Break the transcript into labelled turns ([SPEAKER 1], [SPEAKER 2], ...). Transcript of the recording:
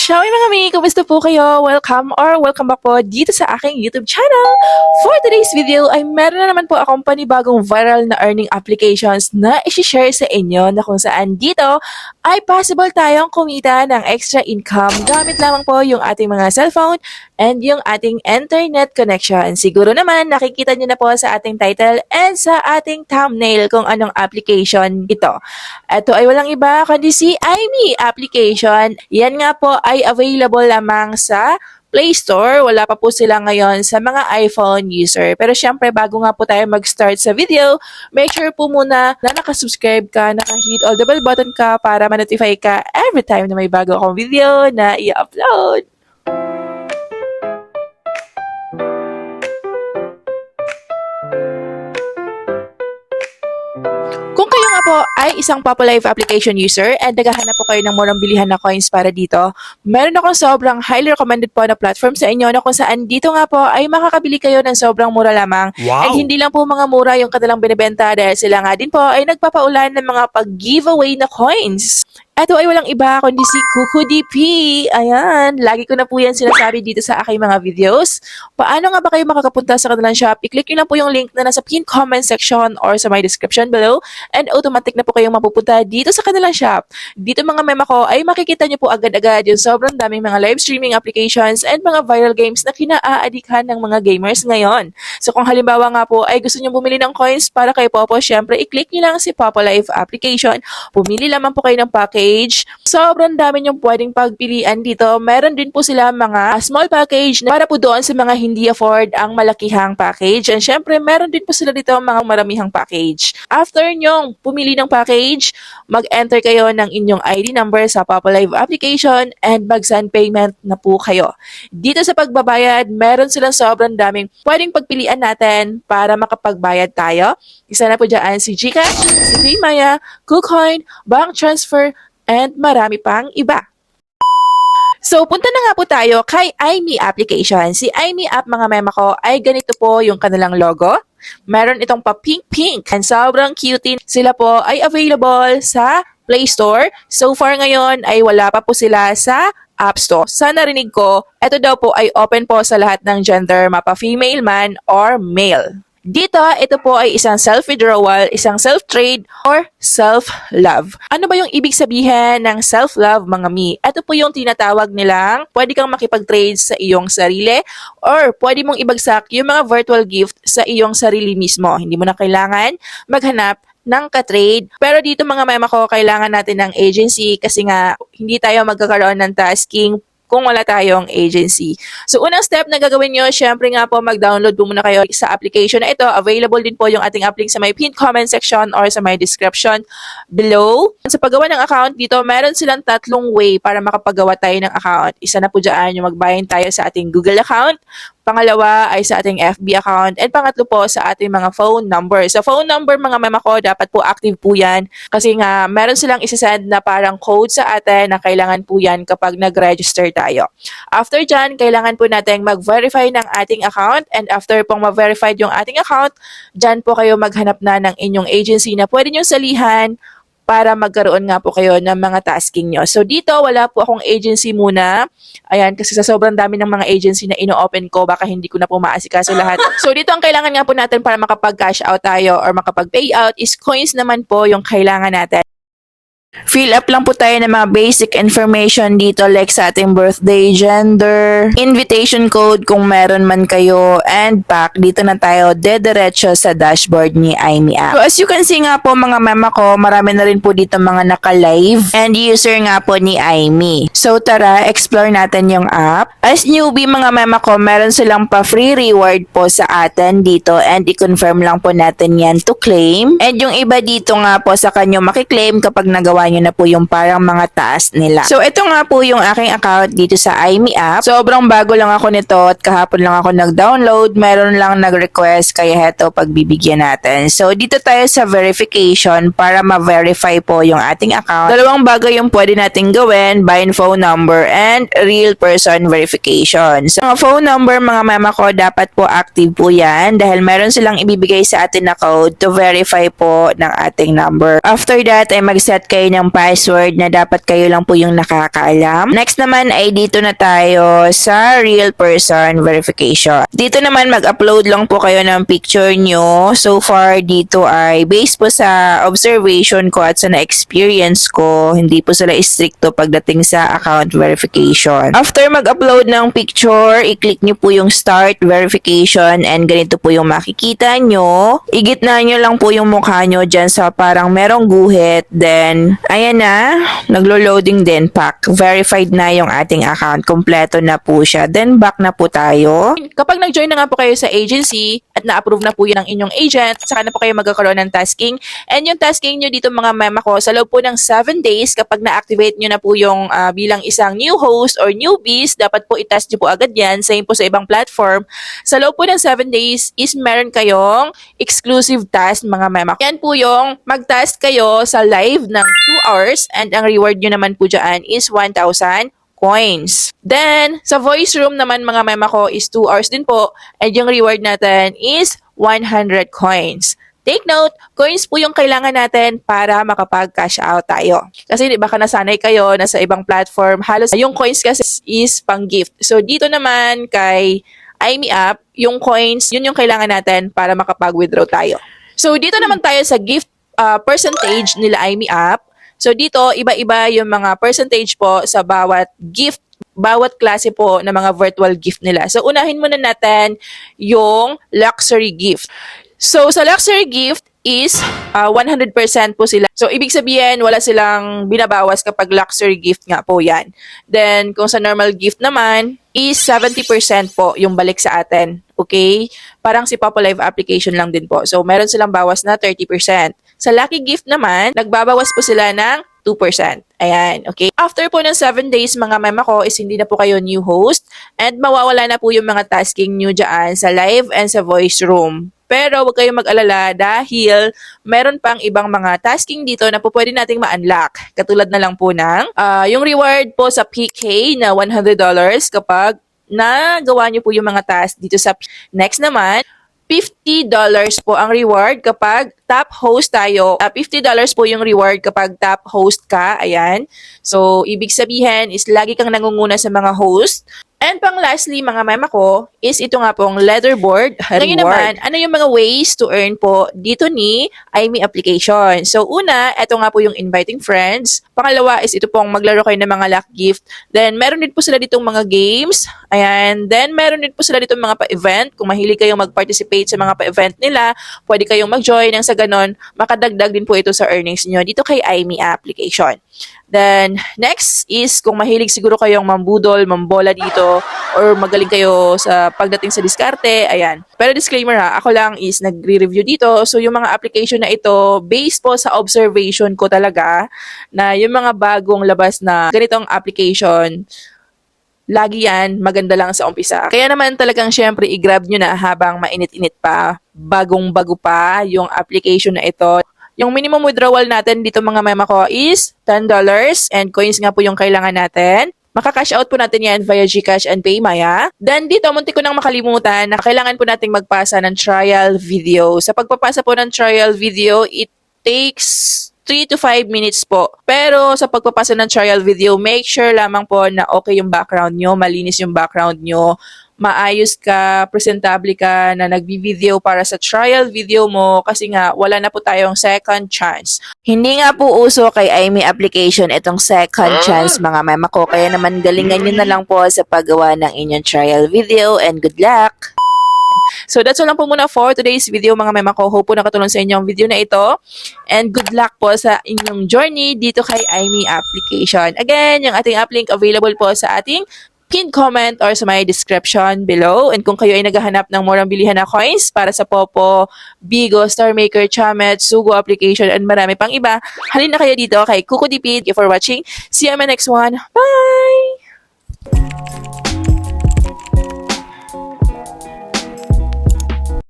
[SPEAKER 1] Ciao mga mi! Kumusta po kayo? Welcome back po dito sa aking YouTube channel. For today's video ay meron na naman po akong panibagong viral na earning applications na isi-share sa inyo na kung saan dito ay possible tayong kumita ng extra income gamit lamang po yung ating mga cellphone and yung ating internet connection. Siguro naman nakikita nyo na po sa ating title and sa ating thumbnail kung anong application ito. Ito ay walang iba kundi si iMe application. Yan nga po ay available lamang sa Play Store. Wala pa po sila ngayon sa mga iPhone user. Pero syempre, bago nga po tayo mag-start sa video, make sure po muna na nakasubscribe ka, nakahit all the bell button ka para ma-notify ka every time na may bago akong video na i-upload. Kung kayo nga po ay isang Popolive application user and naghahanap po kayo ng murang bilihan na coins para dito, meron akong sobrang highly recommended po na platform sa inyo na kung saan dito nga po ay makakabili kayo ng sobrang mura lamang.
[SPEAKER 2] Wow!
[SPEAKER 1] And hindi lang po mga mura yung kanilang binibenta dahil sila nga din po ay nagpapaulan ng mga pag-giveaway na coins. Ito ay walang iba kundi si KukuDP. Ayan, lagi ko na po yan sinasabi dito sa aking mga videos. Paano nga ba kayo makakapunta sa kanilang shop? I-click nyo lang po yung link na nasa pinned comment section or sa my description below and automatic na po kayong mapupunta dito sa kanilang shop. Dito mga mema ko ay makikita nyo po agad-agad yung sobrang daming mga live streaming applications and mga viral games na kinaaadikan ng mga gamers ngayon. So kung halimbawa nga po ay gusto nyo bumili ng coins para kay Popo, syempre i-click nyo lang si Popolive application. Pumili lamang po kayo ng package. Sobrang dami niyong pwedeng pagpilian dito. Meron din po sila mga small package na para po doon sa mga hindi afford ang malakihang package. And syempre, meron din po sila dito mga maramihang package. After nyong pumili ng package, mag-enter kayo ng inyong ID number sa Popolive application and mag-send payment na po kayo. Dito sa pagbabayad, meron silang sobrang daming pwedeng pagpilian natin para makapagbayad tayo. Isa na po dyan si GCash, si PayMaya, KuCoin, Bank Transfer, and marami pang iba. So, punta na nga po tayo kay iMe application. Si iMe app, mga mema ko, ay ganito po yung kanilang logo. Meron itong pa-pink-pink and sobrang cute. Sila po ay available sa Play Store. So far ngayon ay wala pa po sila sa App Store. Sa narinig ko, ito daw po ay open po sa lahat ng gender, mapa-female man or male. Dito, ito po ay isang self-withdrawal, isang self-trade, or self-love. Ano ba yung ibig sabihin ng self-love, mga mi? Ito po yung tinatawag nilang pwede kang makipag-trade sa iyong sarili or pwede mong ibagsak yung mga virtual gift sa iyong sarili mismo. Hindi mo na kailangan maghanap ng ka-trade. Pero dito mga mema ko, kailangan natin ng agency kasi nga hindi tayo magkakaroon ng tasking kung wala tayong agency. So, unang step na gagawin nyo, syempre nga po, mag-download po muna kayo sa application na ito. Available din po yung ating app link sa my pinned comment section or sa my description below. Sa paggawa ng account dito, meron silang tatlong way para makapagawa tayo ng account. Isa na po dyan, yung mag-bind tayo sa ating Google account. Pangalawa ay sa ating FB account. And pangatlo po sa ating mga phone number. Sa phone number, mga mema ko, dapat po active po yan. Kasi nga, meron silang isasend na parang code sa atin na kailangan po yan kapag nag-register tayo. After dyan, kailangan po natin mag-verify ng ating account. And after pong ma-verified yung ating account, dyan po kayo maghanap na ng inyong agency na pwede nyo salihan para magkaroon nga po kayo ng mga tasking nyo. So dito, wala po akong agency muna. Ayan, kasi sa sobrang dami ng mga agency na ino-open ko, baka hindi ko na po maasikaso lahat. So dito, ang kailangan nga po natin para makapag-cash out tayo or makapag-payout is coins naman po yung kailangan natin. Fill up lang po tayo ng mga basic information dito like sa ating birthday, gender, invitation code kung meron man kayo, and pack. Dito na tayo dediretso sa dashboard ni iMe app. So as you can see nga po mga mema ko, marami na rin po dito mga naka-live and user nga po ni iMe. So tara, explore natin yung app. As newbie mga mema ko, meron silang pa-free reward po sa atin dito and i-confirm lang po natin yan to claim. And yung iba dito nga po sa kanyo makiklaim kapag nagawa nyo na po yung parang mga task nila. So, ito nga po yung aking account dito sa iMe app. Sobrang bago lang ako nito at kahapon lang ako nag-download. Meron lang nag-request kaya heto pagbibigyan natin. So, dito tayo sa verification para ma-verify po yung ating account. Dalawang bagay yung pwede natin gawin, bind phone number and real person verification. So, mga phone number mga mema ko, dapat po active po yan dahil meron silang ibibigay sa atin na code to verify po ng ating number. After that, ay mag-set kayo
[SPEAKER 2] ng password na dapat kayo lang po yung nakakaalam. Next naman ay dito na tayo sa real person verification. Dito naman mag-upload lang po kayo ng picture nyo. So far dito ay based po sa observation ko at sa na-experience ko, hindi po sila stricto pagdating sa account verification. After mag-upload ng picture, i-click nyo po yung start verification and ganito po yung makikita nyo. Igitna nyo lang po yung mukha nyo dyan sa parang merong guhit. Then, ayan na, naglo-loading din pack. Verified na yung ating account. Kompleto na po siya. Then, back na po tayo.
[SPEAKER 1] Kapag nag-join na nga po kayo sa agency at na-approve na po yun ng inyong agent, saka na po kayo magkakaroon ng tasking. And yung tasking nyo dito mga mema ko, sa loob po ng 7 days, kapag na-activate nyo na po yung bilang isang new host or newbies, dapat po i-test nyo po agad yan. Same po sa ibang platform. Sa loob po ng 7 days is meron kayong exclusive task mga mema. Yan po yung mag-task kayo sa live ng 2 hours and ang reward nyo naman po dyan is 1,000 coins. Then, sa voice room naman mga mema ko is 2 hours din po and yung reward natin is 100 coins. Take note, coins po yung kailangan natin para makapag-cash out tayo. Kasi di baka nasanay kayo na sa ibang platform, halos yung coins kasi is pang gift. So dito naman kay IMEapp, yung coins, yun yung kailangan natin para makapag-withdraw tayo. So dito naman tayo sa gift percentage nila IMEapp. So dito, iba-iba yung mga percentage po sa bawat gift, bawat klase po ng mga virtual gift nila. So unahin muna natin yung luxury gift. So, sa luxury gift is 100% po sila. So, ibig sabihin, wala silang binabawas kapag luxury gift nga po yan. Then, kung sa normal gift naman, is 70% po yung balik sa atin. Okay? Parang si Papa Live application lang din po. So, meron silang bawas na 30%. Sa lucky gift naman, nagbabawas po sila ng 2%. Ayan, okay? After po ng 7 days, mga mema ko, is hindi na po kayo new host and mawawala na po yung mga tasking nyo dyan sa live and sa voice room. Pero huwag kayong mag-alala dahil meron pang ibang mga tasking dito na po pwede nating ma-unlock. Katulad na lang po ng yung reward po sa PK na $100 kapag nagawa nyo po yung mga task dito sa next naman. $50 po ang reward kapag top host tayo. $50 po yung reward kapag top host ka. Ayan. So, ibig sabihin is lagi kang nangunguna sa mga host. And pang lastly, mga mema ko, is ito nga pong leaderboard reward. Ngayon naman, ano yung mga ways to earn po dito ni IME application? So, una, ito nga po yung inviting friends. Pangalawa is ito pong maglaro kayo ng mga luck gift. Then, meron din po sila ditong mga games. Ayan. Then, meron din po sila ditong mga pa-event. Kung mahilig kayong mag-participate sa mga pa-event nila, pwede kayong mag-join nang sa ganon, makadagdag din po ito sa earnings nyo dito kay IME application. Then, next is kung mahilig siguro kayong mambudol, mambola dito, or magaling kayo sa pagdating sa diskarte, ayan. Pero disclaimer ha, ako lang is nagre-review dito. So, yung mga application na ito, based po sa observation ko talaga, na yung mga bagong labas na ganitong application, lagi yan, maganda lang sa umpisa. Kaya naman talagang syempre i-grab nyo na habang mainit-init pa, bagong-bago pa yung application na ito. Yung minimum withdrawal natin dito mga mema ko is $10 and coins nga po yung kailangan natin. Maka-cash out po natin yan via GCash and PayMaya. Then dito, munti ko nang makalimutan na kailangan po nating magpasa ng trial video. Sa pagpapasa po ng trial video, it takes 3 to 5 minutes po. Pero sa pagpapasa ng trial video, make sure lamang po na okay yung background nyo, malinis yung background nyo, maayos ka, presentable ka na nagbi-video para sa trial video mo kasi nga wala na po tayong second chance.
[SPEAKER 2] Hindi nga po uso kay IME application itong second chance mga mema ko. Kaya naman galingan nyo na lang po sa paggawa ng inyong trial video and good luck!
[SPEAKER 1] So that's all lang po muna for today's video mga mema ko. Hope po nakatulong sa inyo ang video na ito. And good luck po sa inyong journey dito kay IME application. Again, yung ating app link available po sa ating pinned comment or sa my description below. And kung kayo ay naghahanap ng murang bilihan na coins para sa Popo, Bigo, Star Maker, Chamet, Sugo application, and marami pang iba, halina kayo dito kay Kuko DP. Thank you for watching. See you on my next one. Bye!